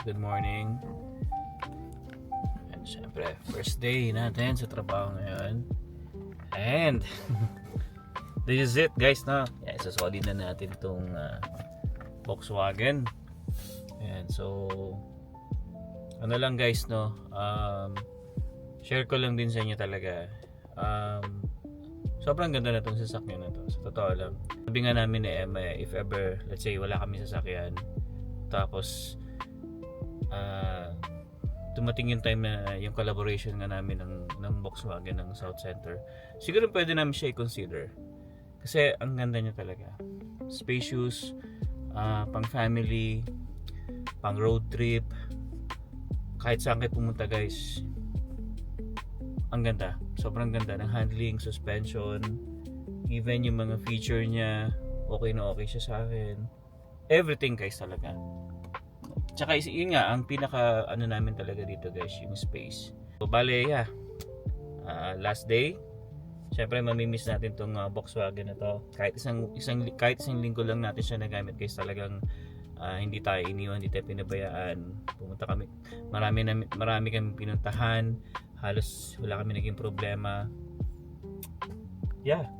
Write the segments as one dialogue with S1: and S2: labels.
S1: good morning. And syempre, first day natin sa trabaho ngayon. And this is it guys, no? Yeah, isasolid na natin itong Volkswagen. And so ano lang guys, no? Share ko lang din sa inyo talaga. Sobrang ganda na itong sasakyan na to. Sa totoo lang. Sabi nga namin ni Emma, if ever, let's say wala kami sasakyan, tapos dumating yung time na yung collaboration nga namin ng Volkswagen ng South Center, siguro pwede namin siya i-consider kasi ang ganda niya talaga, spacious, pang family, pang road trip, kahit saan kayo pumunta guys. Ang ganda, sobrang ganda ng handling, suspension, even yung mga feature niya, okay na okay siya sa akin, everything guys talaga. Tsaka yun nga, ang pinaka ano namin talaga dito guys, yung space. So bale, yeah, last day, syempre mamimiss natin tong Volkswagen na to. Kahit isang linggo lang natin siya nagamit guys, talagang hindi tayo iniwan, hindi tayo pinabayaan. Pumunta kami, marami kami pinuntahan, halos wala kami naging problema. Yeah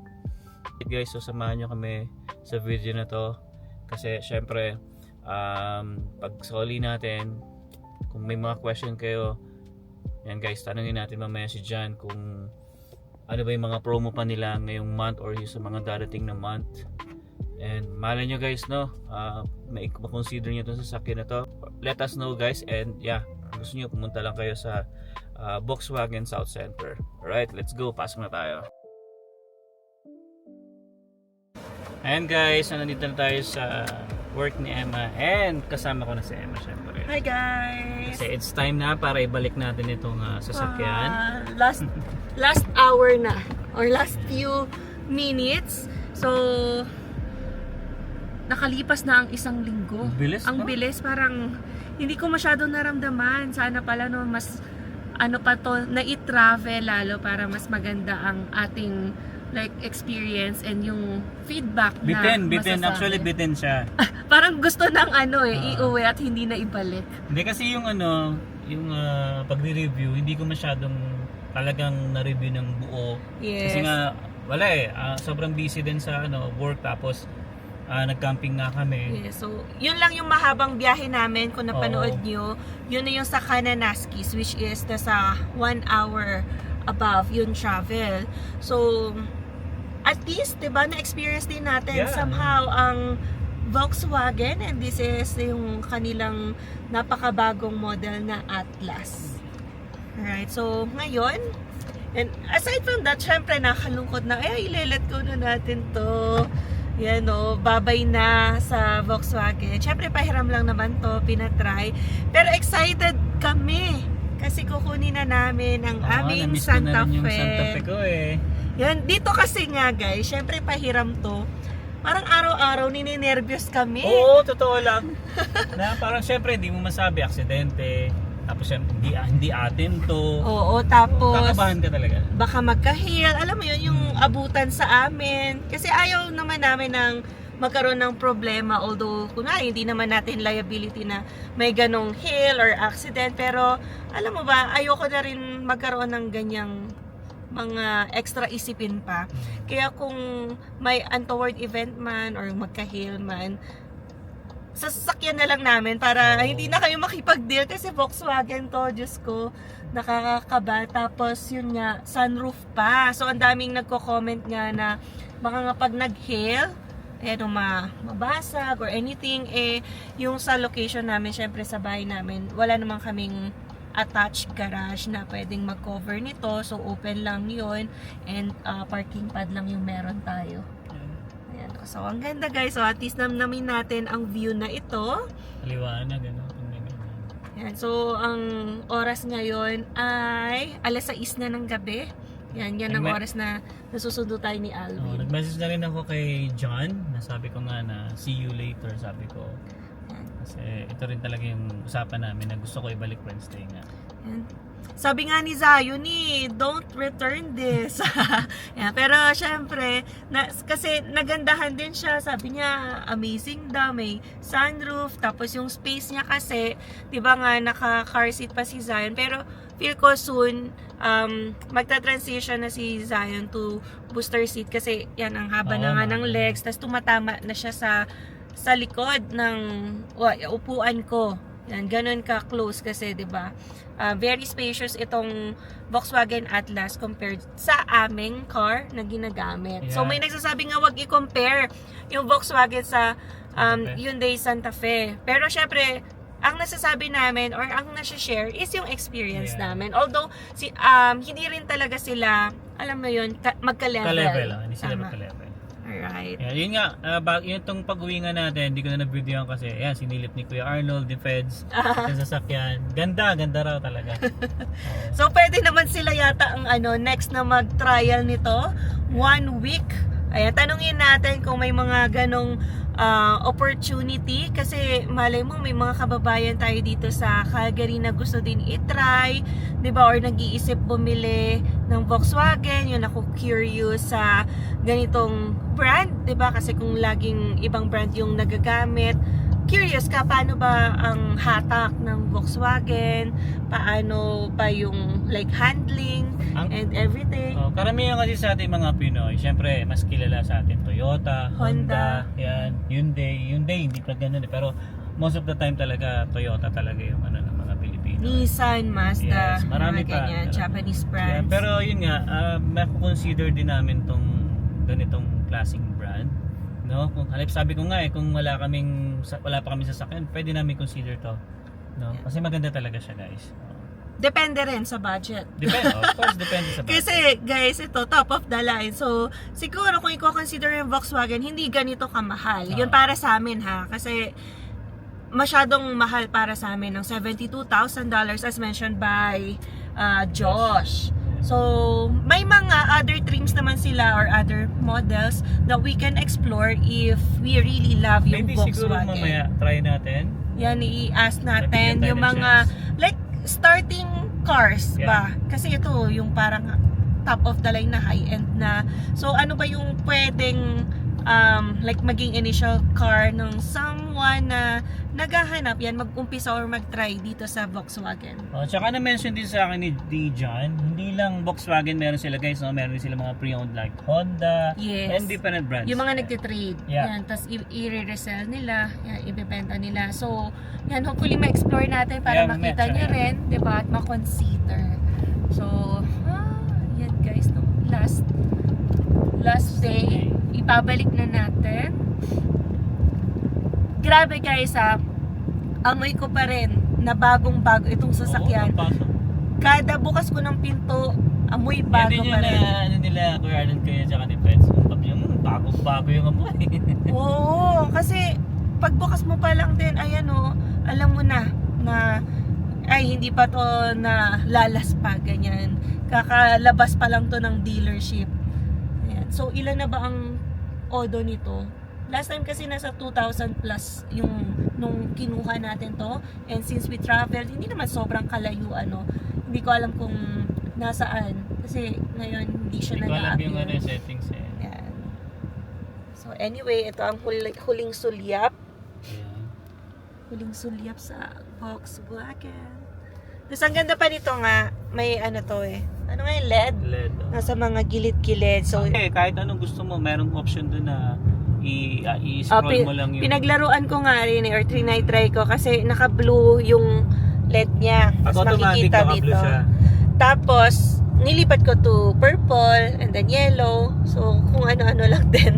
S1: guys, so samahan nyo kami sa video na to kasi syempre pag soli natin, kung may mga question kayo, yan guys, tanungin natin mamaya si John kung ano ba yung mga promo pa nila ngayong month or yung sa mga darating na month. And malay nyo guys, no, may consider nyo itong sasakyan na to, let us know guys. And yeah, gusto nyo, pumunta lang kayo sa Volkswagen South Center. Alright, let's go, pasok na tayo. Ayan guys, nandito na tayo sa work ni Emma and kasama ko na si Emma syempre.
S2: Hi guys!
S1: Kasi it's time na para ibalik natin itong sasakyan.
S2: Last hour na or last few minutes. So nakalipas na ang isang linggo.
S1: Bilis,
S2: ang
S1: no?
S2: bilis, parang hindi ko masyado naramdaman. Sana pala no, mas ano pa to, na-i-travel lalo para mas maganda ang ating like experience and yung feedback na
S1: Bitin, actually bitin siya.
S2: Parang gusto ng iuwi at hindi na ibalik.
S1: Hindi kasi yung yung pagre-review, hindi ko masyadong talagang na-review ng buo.
S2: Yes.
S1: Kasi nga wala sobrang busy din sa work, tapos nag-camping nga kami.
S2: Yeah, so yun lang yung mahabang biyahe namin kung napanood nyo. Yun na yung sa Kananaskis, which is nasa 1 hour above yung travel. So at least, diba, na-experience din natin somehow ang Volkswagen, and this is yung kanilang napakabagong model na Atlas. Alright, so ngayon, and aside from that, syempre nakalungkot na, ile-let go na natin to. Yan babay na sa Volkswagen. Syempre pahiram lang naman to, pinatry. Pero excited kami kasi kukunin na namin ang aming Santa Fe.
S1: Yung Santa Fe ko
S2: Yan, dito kasi nga guys, syempre pahiram to. Parang araw-araw nininervyos kami.
S1: Oo, totoo lang. Na parang syempre hindi mo masabi, aksidente. Tapos hindi atin to.
S2: Oo, tapos
S1: kakabahan ka talaga.
S2: baka magka-heal. Alam mo yun, yung abutan sa amin. Kasi ayaw naman namin ng magkaroon ng problema. Although, kunwari, hindi naman natin liability na may ganong hail or accident. Pero, alam mo ba, ayoko na rin magkaroon ng ganyang mga extra isipin pa. Kaya kung may untoward event man or magka-hail man, sasakyan na lang namin para hindi na kayo makipag-deal kasi Volkswagen to, Diyos ko, nakakakaba. Tapos yun nga, sunroof pa. So ang daming nagko-comment nga na baka nga pag nag-hail, mabasag or anything, yung sa location namin, syempre sa bahay namin, wala namang kaming attached garage na pwedeng mag-cover nito. So open lang yun, and parking pad lang yung meron tayo. Ayan. So ang ganda guys, so at least namin natin ang view na ito.
S1: Liwanag,
S2: Ayan. So ang oras ngayon ay alas 6 na ng gabi. Yan ang oras na nasusundo tayo ni Alvin.
S1: Nag-message na rin ako kay John, nasabi ko nga na see you later, sabi ko. Kasi ito rin talaga yung usapan namin na gusto ko ibalik Wednesday nga.
S2: Yan. Sabi nga ni Zion don't return this. Yan. Pero syempre, kasi nagandahan din siya. Sabi niya, amazing daw, may sunroof. Tapos yung space niya kasi, di ba nga, naka-car seat pa si Zion. Pero feel ko soon, magta-transition na si Zion to booster seat. Kasi yan, ang haba na nga ng legs. Tapos tumatama na siya sa likod ng upuan ko. Yan, ganun ka close kasi, 'di ba? Very spacious itong Volkswagen Atlas compared sa aming car na ginagamit.
S1: Yeah.
S2: So may nagsasabi nga wag i-compare yung Volkswagen sa Hyundai Santa Fe. Pero syempre, ang nasasabi namin or ang nasi-share is yung experience namin. Although hindi rin talaga sila, alam mo yun, magka-level.
S1: Hindi sila magka-level.
S2: Alright.
S1: Yeah, yun nga, yun itong pag-uwi nga natin, hindi ko na nag-videoan kasi, ayan, sinilip ni Kuya Arnold, the feds, yung sasakyan. Ganda raw talaga.
S2: So, pwede naman sila yata ang next na mag-trial nito. 1 week. Ayan, tanungin natin kung may mga ganong opportunity. Kasi, malay mo, may mga kababayan tayo dito sa Calgary na gusto din i-try. Diba? Or nag-iisip bumili ng Volkswagen. Yun, ako curious sa ganitong brand. Diba? Kasi kung laging ibang brand yung nagagamit, curious ka, paano ba ang hatak ng Volkswagen? Paano ba yung like handling and everything?
S1: Karamihan kasi sa ating mga Pinoy, syempre mas kilala sa atin Toyota, Honda, yan, Hyundai, hindi pa ganun pero most of the time talaga Toyota talaga yung ng mga Pilipino.
S2: Nissan, Mazda,
S1: yes, marami
S2: mga
S1: pa,
S2: ganyan, Japanese brands.
S1: Yeah, pero yun nga, consider din namin tong ganitong klaseng brand. No? Kung sabi ko nga kung wala pa kami sasakyan, pwede namin consider to. No? Kasi maganda talaga siya, guys.
S2: Depende rin sa budget.
S1: Of course, depende sa budget.
S2: Kasi, guys, ito, top of the line. So, siguro kung i-consider yung Volkswagen, hindi ganito kamahal. Yun para sa amin, ha? Kasi, masyadong mahal para sa amin ng $72,000 as mentioned by Josh. So, may mga other trims naman sila or other models that we can explore if we really love yung
S1: Maybe
S2: Volkswagen.
S1: siguro mamaya try natin.
S2: Yan, i-ask natin
S1: Nabigyan tayo
S2: yung
S1: ng
S2: mga, like, starting cars ba? Kasi ito, yung parang top of the line na high-end na. So, ano ba yung pwedeng like maging initial car ng someone na naghahanap yan, mag-umpisa or mag-try dito sa Volkswagen.
S1: Tsaka na-mention din sa akin ni John, hindi lang Volkswagen meron sila, guys, no? Meron din sila mga pre-owned like Honda, and different brands.
S2: Yung mga nagtitrade.
S1: Yeah.
S2: Yan, tapos i-resell nila, yan, ibebenta nila. So, yan, hopefully ma-explore natin para makita nyo rin, diba, at ma-consider. So, yan guys, no? Last day, ipabalik na natin. Grabe guys, amoy ko pa rin na bagong-bago itong sasakyan. Kada bukas ko ng pinto, amoy bago pa rin.
S1: Yan din nila, Kuya Arnold kayo tsaka ni Pets. Bagong-bago yung amoy.
S2: Oo, kasi pagbukas mo pa lang din, ayan alam mo na ay hindi pa to na lalas pa, ganyan. Kakalabas pa lang to ng dealership. Ayan. So, ilan na ba ang odo nito? Last time kasi nasa 2,000 plus yung nung kinuha natin to. And since we traveled, hindi naman sobrang kalayuan, Hindi ko alam kung nasaan. Kasi ngayon hindi siya nag-a-appear.
S1: Hindi ko alam yung settings
S2: Yan. So anyway, ito ang huling sulyap.
S1: Yeah.
S2: Huling sulyap sa Volkswagen. Tapos ang ganda pa nito nga, may ano nga yung LED?
S1: LED.
S2: Nasa mga gilid-gilid. So,
S1: kahit anong gusto mo, merong option doon na i-scroll mo lang yung...
S2: Pinaglaruan ko nga rin or try ko kasi naka-blue yung LED niya. Tapos makikita dito. Tapos, nilipat ko to purple and then yellow. So, kung ano-ano lang din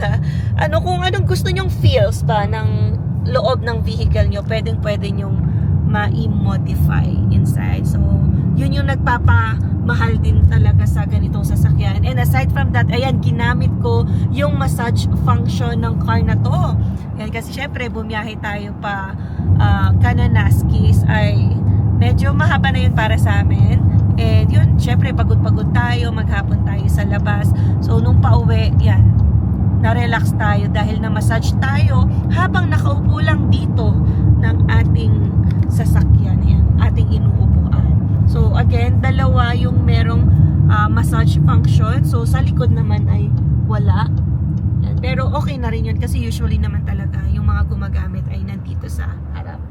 S2: kung anong gusto nyong feels ba ng loob ng vehicle nyo, pwede nyong ma-modify inside. So, yun yung nagpapamahal din talaga sa ganitong sasakyan. And aside from that, ayan, ginamit ko yung massage function ng car na to. Yan, kasi syempre, bumiyahe tayo pa Kananaskis ay medyo mahaba na yun para sa amin. And yun, syempre, pagod-pagod tayo, maghapon tayo sa labas. So, nung pauwi, yan, na-relax tayo dahil na-massage tayo habang nakaupo lang dito ng ating sasakyan, yan, ating inuupuan. So, Volkswagen, dalawa yung merong massage function. So sa likod naman ay wala. Yan. Pero okay na rin yun kasi usually naman talaga yung mga gumagamit ay nandito sa harap.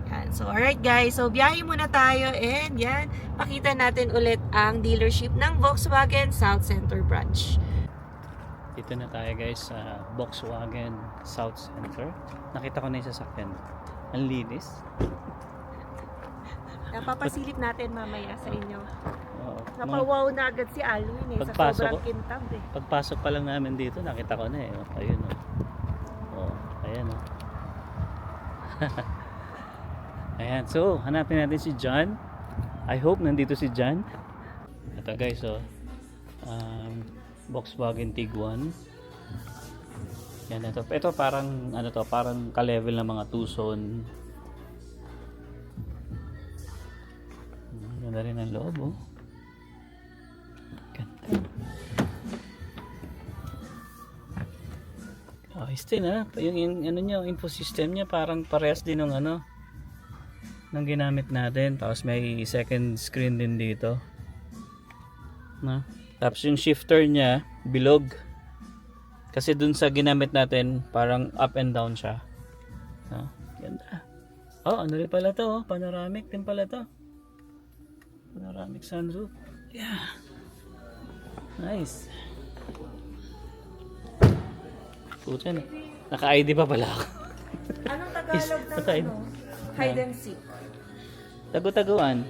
S2: Yan. So alright guys, so biyahe muna tayo and yan, pakita natin ulit ang dealership ng Volkswagen South Center branch.
S1: Dito na tayo guys sa Volkswagen South Center. Nakita ko na yung sasakyan. Ang linis.
S2: Napapasilip natin mamaya sa inyo.
S1: Oo.
S2: Napawaw na agad si Alwin sa
S1: Pagpasok
S2: sobrang
S1: ko-
S2: kintab eh.
S1: Pagpasok pa lang namin dito, nakita ko na eh. Oh, ayun oh. Oh, ayan oh. Ayan, so hanapin natin si John. I hope nandito si John. Ito guys oh. Volkswagen Tiguan. Yan ito. Ito parang ano to, parang ka-level ng mga Tucson. Ganda rin ang loob oh. Ganda. Ayos din ah. Yung ano niya, info system niya parang parehas din ng ano ng ginamit natin. Tapos may second screen din dito. No? Tapos yung shifter niya bilog. Kasi dun sa ginamit natin parang up and down siya. No? Ganda. Oh, ano rin pala to oh. Panoramic din pala to. Panoramic sunroof. Yeah. Nice. Puta na. Naka-ID pa pala ako.
S2: Anong Tagalog ng
S1: Naka-ID.
S2: hide and seek?
S1: Tago-taguan.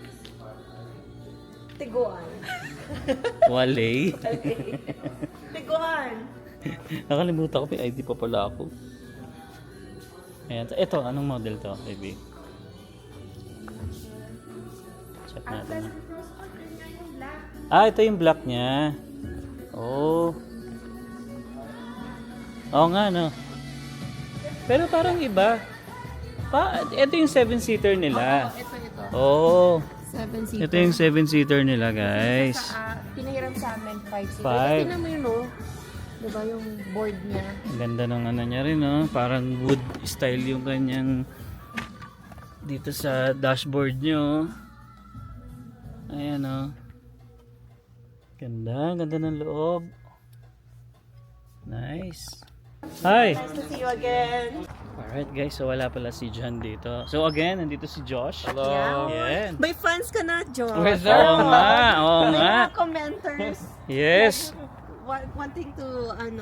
S2: Tiguan.
S1: Wale.
S2: Tiguan.
S1: Nakalimutan ko, may ID pa pala ako. Ayan. Ito, anong model to, baby? Check natin. Ah, ito yung black niya. Oh. Oo nga, no. Pero parang iba. Ito yung 7-seater nila.
S2: Ito.
S1: Oh.
S2: 7-seater.
S1: Ito yung 7-seater nila, guys.
S2: Pinahiram sa amin 5-seater.
S1: Five.
S2: Tingnan mo yun, no? Diba yung board niya?
S1: Ang ganda ng ano niya rin, no? Parang wood style yung kanyang dito sa dashboard nyo. Ayan, no? Ganda ng loob. Nice. Hi!
S2: Nice to see you again.
S1: Alright guys, so wala pala si John dito. So again, nandito si Josh.
S2: Hello.
S1: Yan.
S2: May fans ka na, George.
S3: Where's that?
S1: Oo nga.
S2: May mga commenters.
S1: Yes.
S2: Wanting to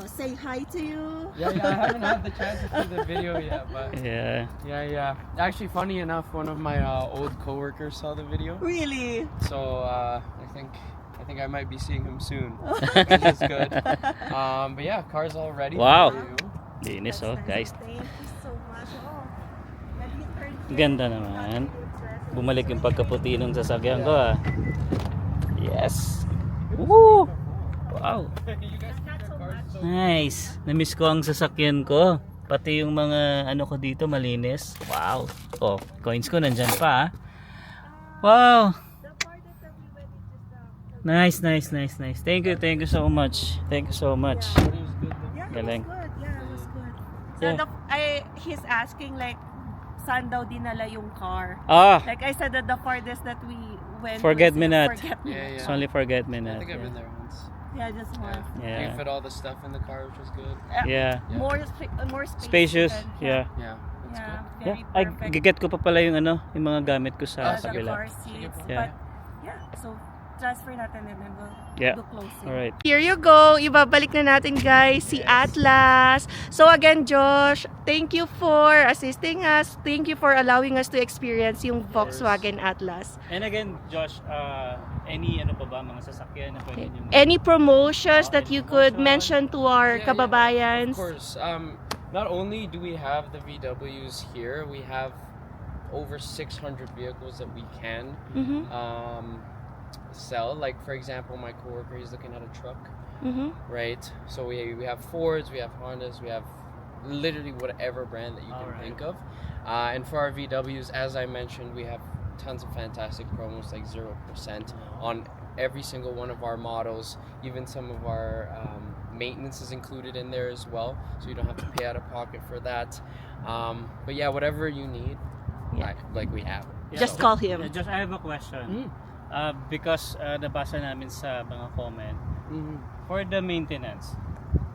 S2: say hi to you.
S3: Yeah, I haven't had the chance to see the video yet, but
S1: Yeah.
S3: yeah. Actually, funny enough, one of my old coworkers saw the video,
S2: Really?
S3: so I think I might be seeing him soon, which is good. But yeah, car's all ready.
S1: Wow.
S3: For you.
S1: Linis oh, guys.
S2: Thank you so much. Oh, let me turn here.
S1: Ganda naman. Bumalik yung pagkaputi ng sasakyan ko ah. Yes. Woo! Wow. Nice. Na-miss ko ang sasakyan ko. Pati yung mga ano ko dito malinis. Wow. Oh, coins ko nandyan pa ah. Wow. Nice. Thank you so much.
S2: Yeah,
S1: Galing.
S2: it was good. Yeah, it was good. So
S1: Yeah.
S2: he's asking like, saan daw dinala yung car?
S1: Ah,
S2: Like I said that the farthest that we went
S1: Forget
S2: was
S1: Me Not.
S2: Forget Me
S3: Yeah,
S1: it's
S3: yeah.
S1: only forget me
S3: I
S1: not.
S3: think I've been there once.
S2: Yeah, just once.
S3: You
S1: Yeah.
S3: can fit all the stuff in the car, which was good.
S1: Yeah.
S2: More
S1: Spacious.
S2: than-
S1: Yeah.
S3: Yeah, that's
S2: Yeah,
S3: good.
S1: Yeah,
S2: very
S1: ay
S2: perfect.
S1: giget ko pa pala yung ano, yung mga gamit ko sa
S2: The
S1: kabila.
S2: car seats.
S1: Yeah.
S2: But yeah, so transfer natin and then we'll
S1: Yeah.
S2: do closing.
S1: All right.
S2: Here you go. Ibabalik na natin guys si Atlas. So again, Josh, thank you for assisting us. Thank you for allowing us to experience yung Volkswagen Atlas.
S1: And again, Josh, any ano pa ba mga sasakyan na pwede niyo?
S2: Any promotions that
S1: Any
S2: you could
S1: promotion?
S2: mention to our
S3: Yeah,
S2: kababayans?
S3: Of course. Not only do we have the VWs here, we have over 600 vehicles that we can
S2: Mhm.
S3: sell. Like for example, my coworker, he's looking at a truck,
S2: Mhm.
S3: right? So we have Fords, we have Hondas, we have literally whatever brand that you can
S1: Alright.
S3: think of. And for our VWs, as I mentioned, we have tons of fantastic promos, like 0% on every single one of our models. Even some of our maintenance is included in there as well, so you don't have to pay out of pocket for that. But yeah, whatever you need,
S2: Yeah.
S3: like we have.
S2: Just call him.
S1: Josh, I have a question.
S4: Because nabasa namin sa mga comment,
S3: Mhm.
S4: for the maintenance,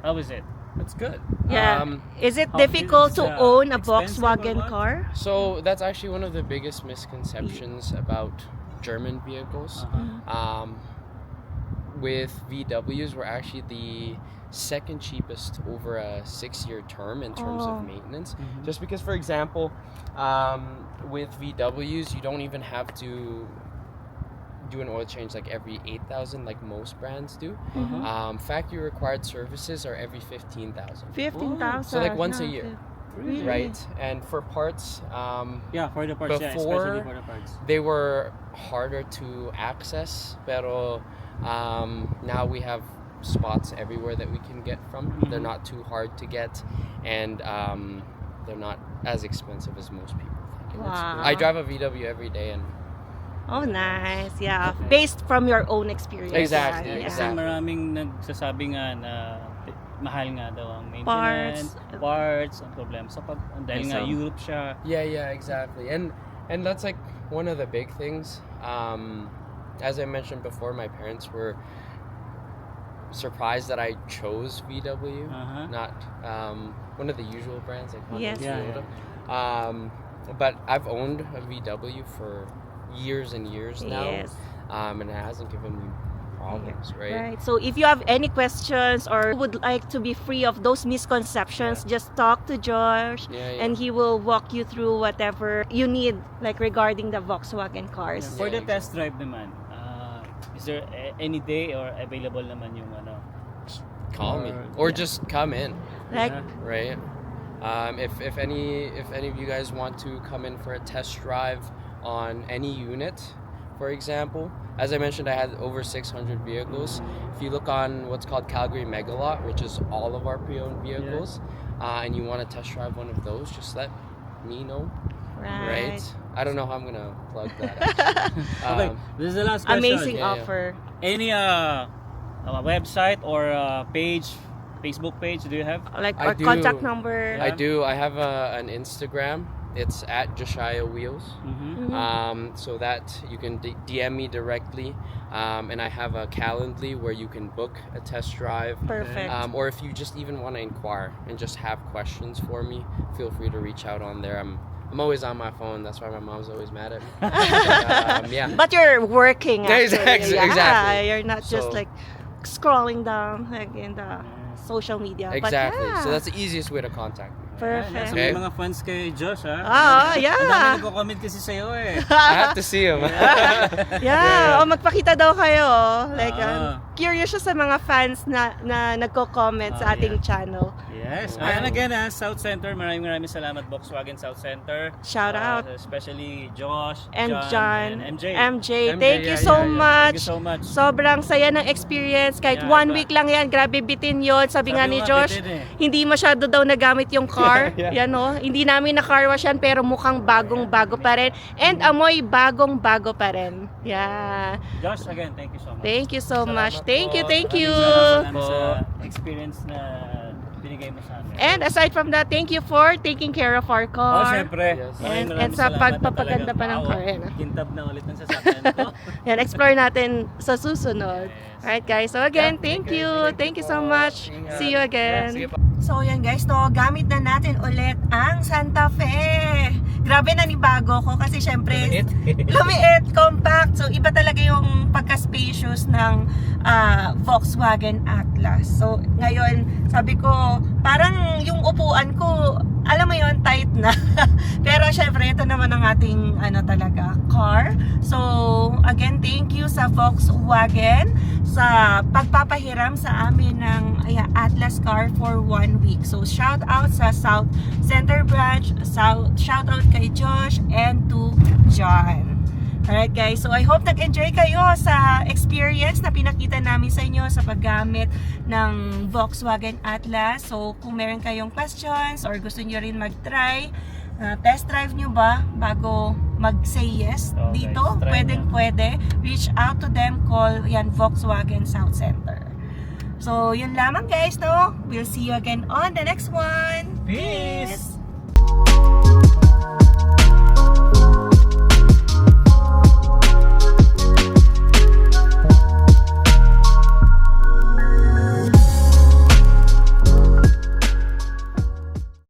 S4: how is it?
S3: That's good.
S2: Yeah. Is it
S4: how-
S2: difficult
S4: is
S2: to
S4: it,
S2: own a
S4: expensive or
S2: Volkswagen
S4: what?
S2: car?
S3: So that's actually one of the biggest misconceptions about German vehicles. With VWs, we're actually the second cheapest over a 6-year term in terms
S2: Oh.
S3: of maintenance.
S4: Mhm.
S3: Just because, for example, with VWs, you don't even have to do an oil change like every 8,000 like most brands do. Factory required services are every 15,000.
S2: 15,000.
S3: So, like, once a
S2: Yeah,
S3: year.
S2: Really?
S3: Right? And for parts,
S4: Yeah, for the parts, yeah,
S3: Before-
S4: especially for the parts.
S3: they were harder to access, pero now we have spots everywhere that we can get from. They're
S4: Mhm.
S3: not too hard to get, and they're not as expensive as most people think. And it's
S2: Wow.
S3: good. I drive a VW every day, and
S2: Oh, nice. Yeah. Based from your own experience.
S3: Exactly,
S2: Yeah, yeah.
S4: Kasi
S3: exactly.
S4: maraming nagsasabi nga na mahal nga daw ang maintenance, parts, ang problema sa dahil nga
S2: So-
S4: Europe siya.
S3: yeah, exactly. And that's like one of the big things. As I mentioned before, my parents were surprised that I chose VW, not one of the usual brands like Honda,
S2: Yes.
S4: Yeah,
S3: Toyota. But I've owned a VW for years and years now,
S2: Yes.
S3: and it hasn't given me problems, right?
S2: Right. So if you have any questions or would like to be free of those misconceptions, just talk to Josh
S3: Yeah.
S2: and he will walk you through whatever you need like regarding the Volkswagen cars.
S4: For the
S3: Yeah,
S4: test drive naman, is there any day or available naman yung
S3: Call me
S4: Or-
S3: or just come in,
S2: Like
S3: right? If any of you guys want to come in for a test drive on any unit, for example, as I mentioned, I had over 600 vehicles. If you look on what's called Calgary Megalot, which is all of our pre-owned vehicles, and you want to test drive one of those, just let me know, right? I don't know how I'm gonna plug that.
S4: Okay, this is the last question.
S2: Amazing
S3: Yeah, yeah.
S2: offer.
S4: Any website or page, Facebook page do you have?
S2: Like
S3: I
S2: or
S3: do.
S2: contact number.
S4: Yeah.
S3: I do. I have an Instagram. It's at Josiah Wheels. So that you can DM me directly, and I have a Calendly where you can book a test drive.
S2: Perfect.
S3: Or if you just even want to inquire and just have questions for me, feel free to reach out on there. I'm always on my phone. That's why my mom's always mad at me. But, yeah.
S2: But you're working
S3: Yeah,
S2: actually.
S3: exactly.
S2: You're not just
S3: So-
S2: like scrolling down like in the social media.
S3: Exactly.
S2: But yeah,
S3: So that's the easiest way to contact me.
S2: perfect.
S4: Sa may mga fans kay Josh, ha?
S2: Ah,
S4: Ang
S2: yeah.
S4: dami nagko-comment kasi sa'yo, eh.
S3: I have to see him.
S2: Yeah, o magpakita daw kayo. Like,
S4: Ah.
S2: curious siya sa mga fans na nagko-comment sa ating channel.
S4: Yes.
S3: Wow.
S4: And again, South Center, maraming salamat Volkswagen South Center.
S2: Shout out.
S4: Especially Josh,
S2: And John,
S4: and MJ.
S2: MJ, thank you so
S4: Thank
S2: much.
S4: you so much.
S2: Sobrang saya ng experience. Kahit
S4: Yeah,
S2: 1
S4: iba.
S2: week lang yan, grabe bitin yon. Sabi nga
S4: Sabi
S2: ni
S4: mo nga,
S2: Josh,
S4: bitin eh.
S2: hindi masyado daw nagamit yung car.
S3: Yeah.
S2: Yan o. Hindi namin na car wash yan, pero mukhang bagong-bago pa rin. And amoy bagong-bago pa rin. Yeah.
S4: Josh, again, thank you so much.
S2: Thank you so much.
S3: Salamat
S2: Thank you,
S3: po.
S2: thank you.
S4: Salamat sa experience na binigay mo sa amin.
S2: And aside from that, thank you for taking care of our
S4: Oh,
S2: car.
S4: syempre.
S3: Yes.
S2: And sa pagpapaganda pa ng car, yan.
S4: Kintab na ulit ng sasakyan ko.
S2: Yan, explore natin sa susunod.
S4: Yes.
S2: Alright guys, so again, thank you. Thank you so much. See you again.
S3: Sige po.
S2: So yan guys, no, gamit na natin ulit ang Santa Fe. Grabe na nibago ko kasi syempre lumiit, compact. So iba talaga yung pagka-spacious ng Volkswagen Atlas. So ngayon, sabi ko, parang yung upuan ko, alam mo yon, tight na. Pero syempre, ito naman ang ating talaga, car. So again, thank you sa Volkswagen sa pagpapahiram sa amin ng Atlas car for 1 week. So shout out sa South Center branch, shout out kay Josh and to John. Alright guys, so I hope nag-enjoy kayo sa experience na pinakita namin sa inyo sa paggamit ng Volkswagen Atlas. So kung meron kayong questions or gusto nyo rin mag-try, test drive nyo ba bago mag-say yes
S4: Oh, guys,
S2: dito?
S4: try
S2: Pwede. Reach out to them, call yan Volkswagen South Center. So yun lamang guys, no? We'll see you again on the next one.
S4: Peace!
S2: Peace.